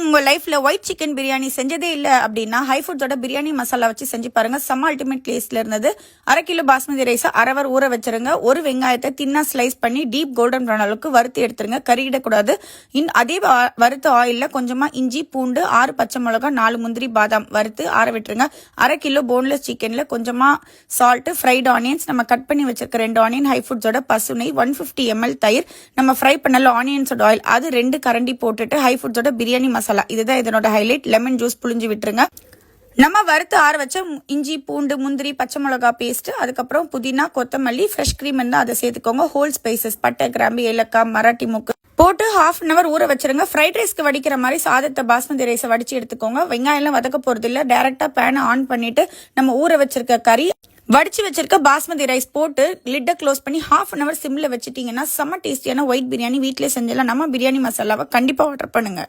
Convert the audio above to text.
உங்க லைஃப்ல white chicken biryani செஞ்சதே இல்ல அப்படின்னா ஹை ஃபுட்ஸோட பிரியாணி மசாலா வச்சு செஞ்சு பாருங்க. செம்ம அல்டிமேட் டேஸ்ட்ல இருந்தது. 1/2 கிலோ பாஸ்மதி ரைஸ் அரவர் ஊற வச்சிருங்க. ஒரு வெங்காயத்தை தின்னா ஸ்லைஸ் பண்ணி டீப் கோல்டன் ப்ரௌன் அளவுக்கு வறுத்து எடுத்துருங்க. கறியிடக்கூடாது. அதே வறுத்த ஆயில்ல கொஞ்சமா இஞ்சி, பூண்டு, 6 பச்சை மிளகா, 4 முந்திரி, பாதாம் வறுத்து ஆற விட்டுருங்க. 1/2 கிலோ போன்லெஸ் சிக்கன்ல கொஞ்சமா சால்ட், ஃப்ரைட் ஆனியன்ஸ், நம்ம கட் பண்ணி வச்சிருக்க 2 ஆனியன், ஹை ஃபுட்ஸோட பசுனை, 150 ml தயிர், நம்ம ஃப்ரை பண்ணல ஆனியன்ஸோட ஆயில் அது 2 கரண்டி போட்டுட்டு ஹை ஃபுட்ஸோட பிரியாணி மசாலா இதுதான் இதனோட ஹைலைட். லெமன் ஜூஸ் புளிஞ்சு விட்டுருங்க. நம்ம வறுத்து ஆற வச்ச இஞ்சி, பூண்டு, முந்திரி, பச்சை மிளகா பேஸ்ட், அதுக்கப்புறம் புதினா, கொத்தமல்லி, ஃப்ரெஷ் கிரீம் இருந்தால் அதை சேர்த்துக்கோங்க. ஹோல் ஸ்பைசஸ் பட்டை, கிராம்பு, ஏலக்காய், மராட்டி மூக்கு போட்டு 1/2 hour ஊற வச்சிருங்க. ஃப்ரைட் ரைஸ்க்கு வடிக்கிற மாதிரி சாதத்தை பாஸ்மதி ரைஸை வடிச்சு எடுத்துக்கோங்க. வெங்காயம்லாம் வதக்க போறது இல்லை. டைரக்டா பேனை ஆன் பண்ணிட்டு நம்ம ஊற வச்சிருக்க கறி, வடிச்சு வச்சிருக்க பாஸ்மதி ரைஸ் போட்டு லிட்டை க்ளோஸ் பண்ணி 1/2 hour சிம்ல வச்சுட்டீங்கன்னா செம்ம டேஸ்டியான ஒயிட் பிரியாணி வீட்டிலே செஞ்சிடலாம். நம்ம பிரியாணி மசாலாவை கண்டிப்பா ஆர்டர் பண்ணுங்க.